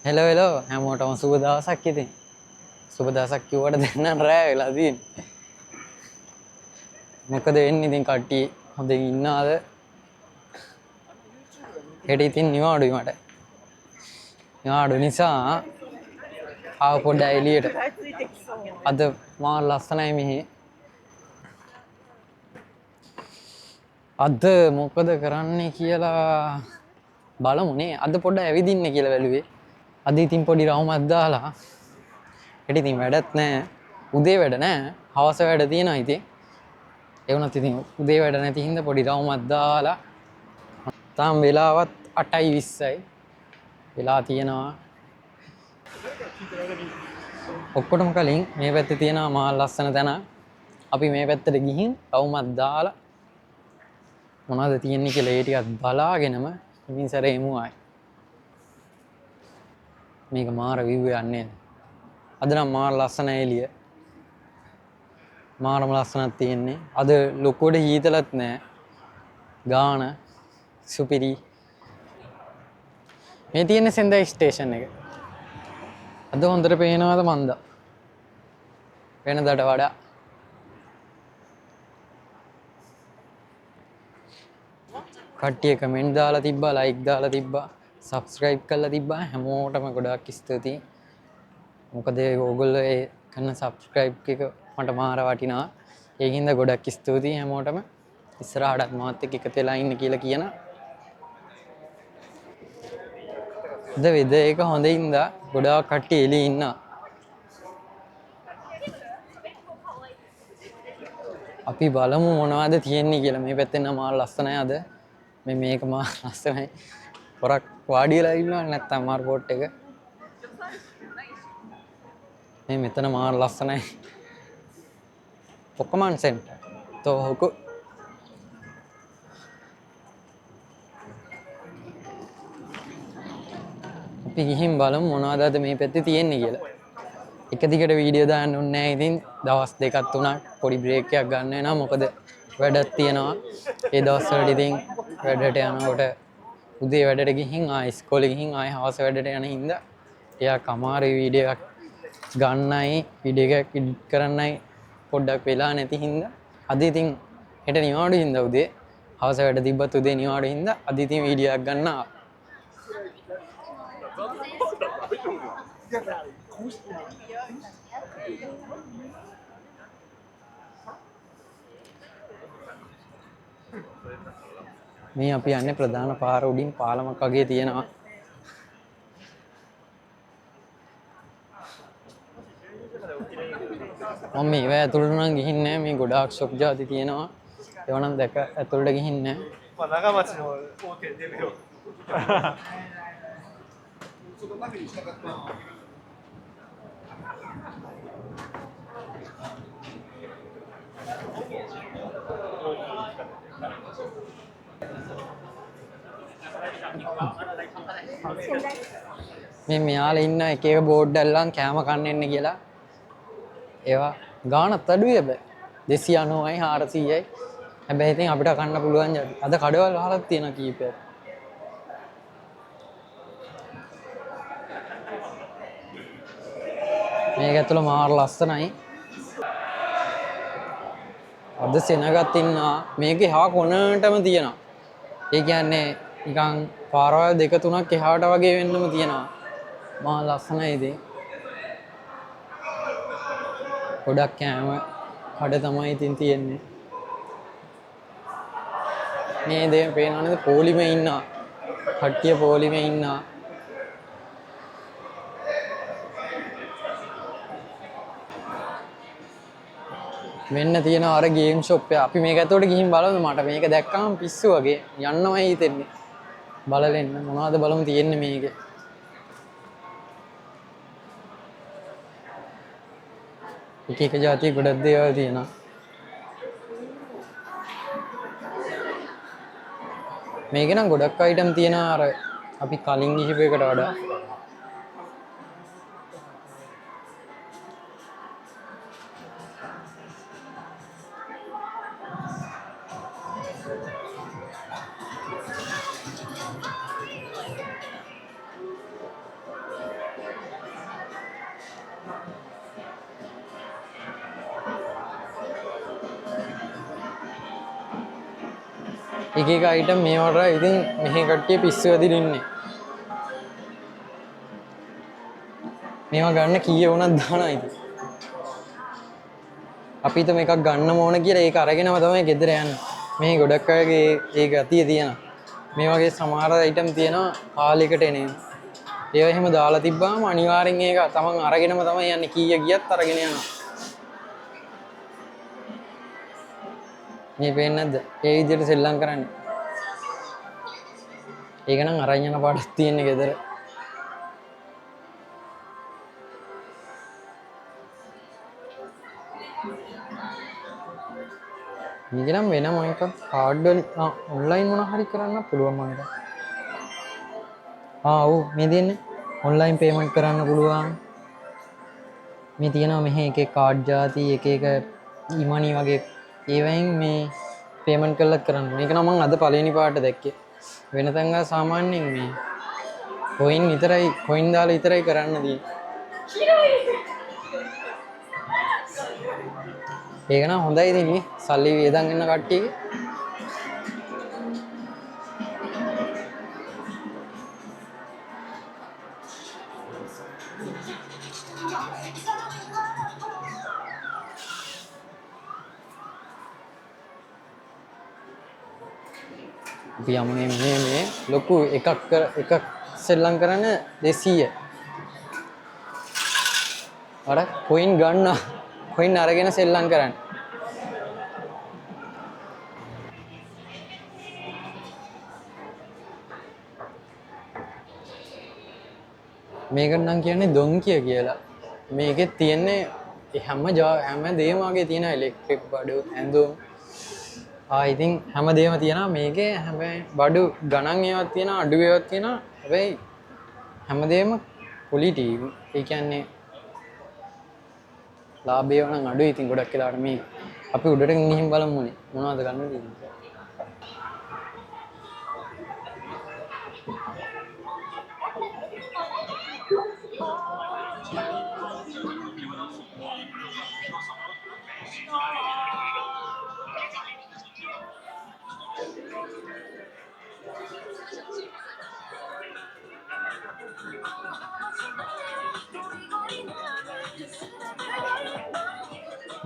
Hello hello හැමෝටම සුබ දවසක් ඉතින්. සුබ දවසක් කිව්වට දෙන්නම් රෑ වෙලා තියෙන්නේ. මොකද වෙන්නේ ඉතින් කට්ටිය හොඳින් ඉන්නවද? හෙට ඉතින් නිවාඩුයි මට. නිවාඩු නිසා ආව පොඩ්ඩක් එළියට. අද මා ලස්සනයි මෙහි. අද මොකද කරන්නේ කියලා බලමුනේ. අද පොඩ්ඩක් ඇවිදින්න කියලා බැලුවේ. අද ඉතින් පොඩි රවුමක් දාලා හෙට ඉතින් වැඩක් නැහැ. උදේ වැඩ නැහැ. හවස වැඩ තියෙනවා ඉතින්. ඒ වුණත් ඉතින් උදේ වැඩ නැති හින්දා පොඩි රවුමක් දාලා තාම වෙලාවත් 8:20යි. වෙලා තියෙනවා. ඔක්කොටම කලින් මේ පැත්තේ තියෙනවා මහා ලස්සන තැන. අපි මේ පැත්තට ගිහින් රවුමක් දාලා මොනවද තියෙන්නේ කියලා ඒ ටිකත් බලාගෙනම ඉතින් සැරේ එමු ආයි. මේක මාර විව් එකක් නේද? අද නම් මාර ලස්සන එළිය. මාරම ලස්සනක් තියෙන්නේ. අද ලොකුවට හීතලත් නැහැ. ගාන සුපිරි. මේ තියෙන්නේ සෙන්දයි ස්ටේෂන් එක. අද හොඳට පේනවාද මන්ද? වෙනදාට වඩා. කට්ටිය කමෙන්ට් දාලා තිබ්බා, ලයික් දාලා තිබ්බා, සබ්ස්ක්‍රයිබ් කරලා තිබ්බා. හැමෝටම ගොඩාක් ස්තුතියි. මොකද ඕගොල්ලෝ ඒ කරන සබ්ස්ක්‍රයිබ් එක මට මාර වටිනවා. ඒකින්ද ගොඩක් ස්තුතියි හැමෝටම. ඉස්සරහටත් මාත් එක්ක එකතු වෙලා ඉන්න කියලා කියන. අද වෙද එක හොඳින්ද ගොඩාක් කට්ටිය එළියේ ඉන්නවා. අපි බලමු මොනවද තියෙන්නේ කියලා. මේ පැත්තෙන් නම් මාර ලස්සනයි අද. මේක මාර ලස්සනයි. පොරක් වාඩි වෙලා ඉන්නවා නැත්තම් මාර පොට් එක. මේ මෙතන මාර ලස්සනයි. පොකමන් සෙන්ටර්. තෝහොකු අපි ගිහින් බලමු මොනවද අද මේ පැත්තේ තියෙන්නේ කියලා. එක දිගට වීඩියෝ දාන්න ඕනේ නැහැ. ඉතින් දවස් දෙකක් තුනක් පොඩි බ්‍රේක් එකක් ගන්න වෙනවා. මොකද වැඩක් තියෙනවා. ඒ දවස්වලට ඉතින් වැඩට යනකොට උදේ වැඩට ගිහින් ආයෙ ඉස්කෝලේ ගිහින් ආයෙ හවස වැඩට යන හින්දා ටිකක් අමාරුයි වීඩියෝ එකක් ගන්නයි වීඩියෝ එකක් එඩිට් කරන්නයි පොඩ්ඩක් වෙලා නැති හින්දා අද ඉතින් හෙට නිවාඩු හින්දා උදේ හවස වැඩ තිබ්බත් උදේ නිවාඩු හින්දා අද ඉතින් වීඩියෝ එකක් ගන්න ආවා. මේ අපි යන්නේ ප්‍රධාන පාර උඩින් පාලමක් වගේ තියෙනවා. මම මේව ඇතුළට නම් ගිහින් නැහැ. මේ ගොඩාක් ෂොප් ಜಾති තියෙනවා. ඒවා නම් දැක ඇතුළට ගිහින් නැහැ. මේ මෙයාලා ඉන්න එක එක බෝඩ් අල්ලන් කෑම කන්න එන්න කියලා. ඒවා ගානත් අඩුයි හැබැයි 290යි 400යි. හැබැයි ඉතින් අපිට කන්න පුළුවන් ජාති. අද කඩවල් වහලක් තියෙන කීපයක්. මේක ඇතුළ මාර ලස්සනයි. අද සෙනගත් ඉන්නවා. මේකේ හා කොනටම තියෙනවා. ඒ කියන්නේ නිකන් පාරවල් දෙක තුනක් එහාට වගේ වෙන්නම තියෙනවා. මා ලස්සනයි ඉතින්. ගොඩක් කෑම කඩ තමයි ඉතින් තියෙන්නේ. මේ දේ පේනවා නේද? පොලිමේ ඉන්නවා. කට්ටිය පොලිමේ ඉන්නවා. මෙන්න තියෙනවා අර ගේම් ෂොප් එක. අපි මේක ඇතුළට ගිහින් බලමු. මට මේක දැක්කම පිස්සු වගේ යන්නමයි හිතෙන්නේ. බලලෙන්න මොනවද බලමු තියෙන්නේ මේකේ. එක එක જાති ගොඩක් දේවල් තියෙනවා. මේක නම් ගොඩක් අයිටම් තියෙනවා අර අපි කලින් ගිහිපු එකට වඩා. එක එක අයිටම් මේවට ඉතින් මෙහි කට්ටිය පිස්සු ඇදිලා ඉන්නේ. මේවා ගන්න කීය වුණත් දානවා ඉතින්. අපි හිතමු එකක් ගන්න ඕන කියලා ඒක අරගෙනම තමයි ගෙදර යන්නේ. මේ ගොඩක් අයගේ ඒ ගතිය තියෙනවා. මේ වගේ සමහර අයිටම් තියෙනවා හාල් එකට එන ඒවා. ඒවා එහෙම දාලා තිබ්බාම අනිවාර්යෙන් ඒක තමන් අරගෙනම තමයි යන්නේ. කීය ගියත් අරගෙන යනවා. මේ පේන්නේ නැද්ද? ඒ විදිහට සෙල්ලම් කරන්නේ. ඒක නම් අරන් යන පාඩක් තියෙන්නේ ගෙදර. මේක නම් වෙනම එකක් කාඩ් වලින් ඔන්ලයින් මොනවා හරි කරන්න පුළුවන් මම හිතන්නේ. ඔව් මේ දෙන්නේ ඔන්ලයින් පේමන්ට් කරන්න පුළුවන්. මේ තියෙනවා මෙහි එක එක කාඩ් ಜಾති එක එක ඊමනි වගේ ඒවෙන් මේ පේමන්ට් කරලා කරන්න. මේක නම් මම අද පළවෙනි පාට දැක්කේ. වෙන තැන් වල සාමාන්‍යයෙන් මේ කොයින් දාලා විතරයි කරන්න තියෙන්නේ. ඒක නම් හොඳයි ඉතින් සල්ලි වේදන් වෙන කට්ටියගේ. අපි යමු මේ ලොකු එකක් සෙල්ලම් කරන්න 200. අර කොයින් ගන්න කොයින් අරගෙන සෙල්ලම් කරන්න. මේකට නම් කියන්නේ ඩොන්කිය කියලා. මේකෙත් තියෙන්නේ හැම දෙයක්ම වගේ තියෙන ඉලෙක්ට්‍රික් බඩු ඇඳුම් ඉතින් හැමදේම තියෙනවා මේකේ. හැබැයි බඩු ගණන් ඒවත් තියෙනවා අඩු ඒවත් තියෙනවා. හැබැයි හැමදේම ක්වොලිටි. ඒ කියන්නේ ලාභය නම් අඩුයි. ඉතින් ගොඩක් වෙලාවට මේ අපි උඩට ගිහින් බලමුනේ මොනවද ගන්න තියෙන්නේ.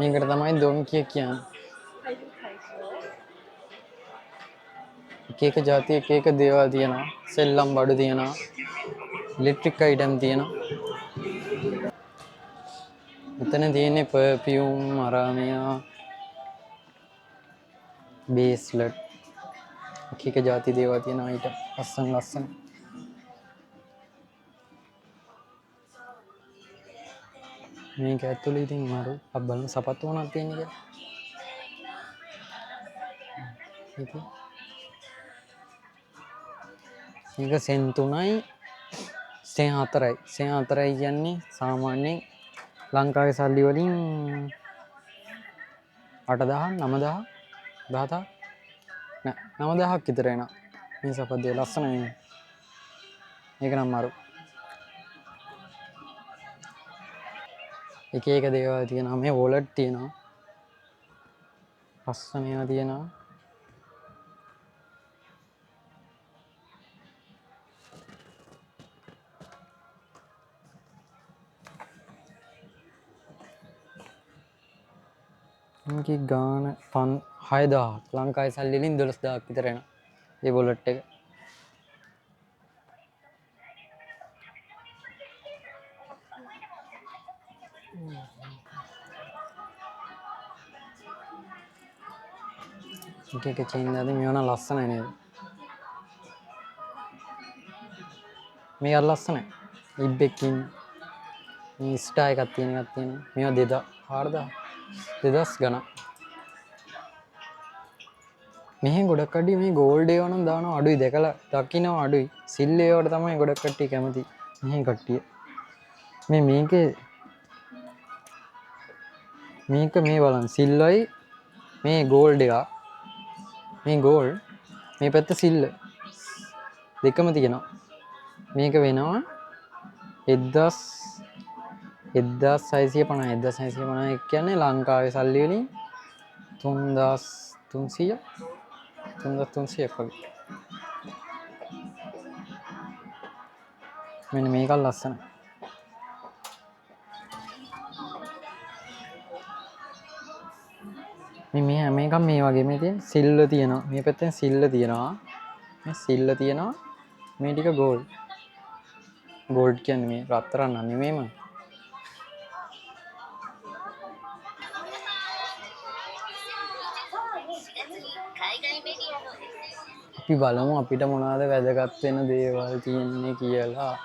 මේකට තමයි ඩොන්කිය කියන්නේ. එක එක જાති එක එක දේවල් තියෙනවා. සෙල්ලම් බඩු තියෙනවා. ඉලෙක්ට්‍රික් අයිටම් තියෙනවා. මෙතන තියෙන්නේ පර්ෆියුම් අරාමියා බේස්ලට් එක එක જાති දේවල් තියෙනවා. අයිටම් ලස්සන මේක ඇතුළේ ඉතින් මාරු අප බලමු සපත්තු මොනවද තියෙන්නේ කියලා. මේක සෙන් 3යි සෙන් 4යි. සෙන් 4යි කියන්නේ සාමාන්‍යයෙන් ලංකාවේ සල්ලි වලින් 8000 9000 10000 නෑ 9000ක් විතර එනවා. මේ සපත්තුවේ ලස්සනයි. මේක නම් මාරු. එක එක දේවල් තියෙනවා. මේ වොලට් තියෙනවා. ලස්සන ඒවා තියෙනවා. මේකේ ගාන 6000ක් ලංකාවේ සල්ලි වලින් 12000ක් විතර එනවා. මේ වොලට් එක. එක චේන් දාලා මේව නම් ලස්සනයි නේද? මේක ලස්සනයි. ඉබ්බෙකින් මේ ස්ටා එකක් තියෙනවා. මේවා 4000 2000 ගණන්. මෙහි ගොඩක් කඩි මේ ගෝල්ඩ් ඒවා නම් දානවා අඩුයි. දැකලා දකින්නවා අඩුයි. සිල් ඒවට තමයි ගොඩක් කට්ටිය කැමති. මෙහි කට්ටිය. මේක මේ බලන්න සිල්වයි මේ ගෝල්ඩ් එක. මේ ගෝල්ඩ් මේ පැත්ත සිල්ල දෙකම තියෙනවා. මේක වෙනවා 1650 කියන්නේ ලංකාවේ සල්ලි වලින් 3300 3300ක් වගේ. මෙන්න මේක ලස්සනයි. මේ හැම එකම මේ වගේ මේ තියෙන සිල්ව තියෙනවා. මේ පැත්තෙන් සිල්ව තියෙනවා. මේ සිල්ව තියෙනවා. මේ ටික ගෝල්ඩ්. ගෝල්ඩ් කියන්නේ මේ රත්තරන් නෙමෙයිම. අපි බලමු අපිට මොනවද වැදගත් වෙන දේවල් තියෙන්නේ කියලා.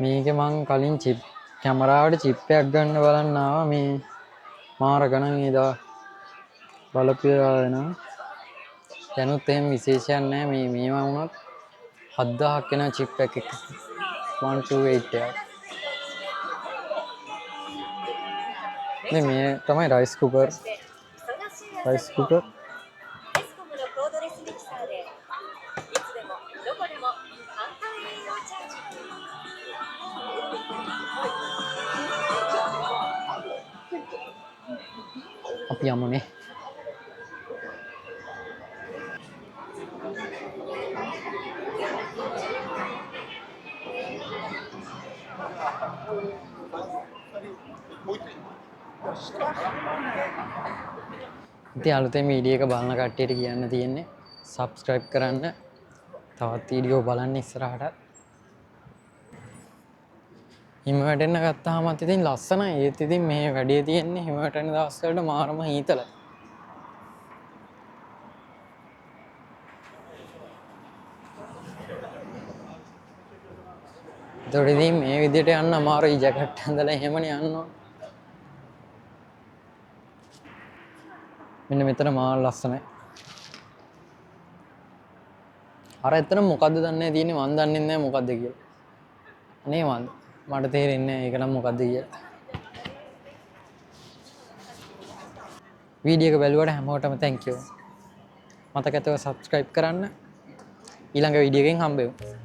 මේක මං කලින් චිප් කැමරාවට චිප් එකක් ගන්න බලන්න ආවා. මේ මාර ගණන් එදා බලපියලා වෙනවා. දැනුත් එහෙම විශේෂයක් නැහැ. මේවා වුණත් 7000ක් වෙන චිප් එකක් 128 එකක්. මේ තමයි රයිස් කුකර්. අපි යමුනේ. ඉතින් අලුතෙන් වීඩියෝ එක බලන කට්ටියට කියන්න තියෙන්නේ subscribe කරන්න. තවත් වීඩියෝ බලන්න ඉස්සරහට. හිම වැටෙන්න ගත්තාමත් ඉතින් ලස්සනයි. ඒත් ඉතින් මේ වැඩේ තියෙන්නේ හිම වැටෙන දවස් වලට මාරම හීතලයි. ඒතකොට ඉතින් මේ විදිහට යන්න අමාරුයි. ජැකට් ඇඳලා එහෙමනේ යන්න ඕන. මෙන්න මෙතන මාර ලස්සනයි. අර එතන මොකද්ද දන්නේ තියෙන්නේ මන් දන්නේ නැහැ මොකද්ද කියලා. අනේ මට තේරෙන්නේ නැහැ ඒක නම් මොකද්ද කියලා. වීඩියෝ එක බැලුවට හැමෝටම thank you. මතක ඇතව subscribe කරන්න. ඊළඟ වීඩියෝ එකෙන් හම්බෙමු.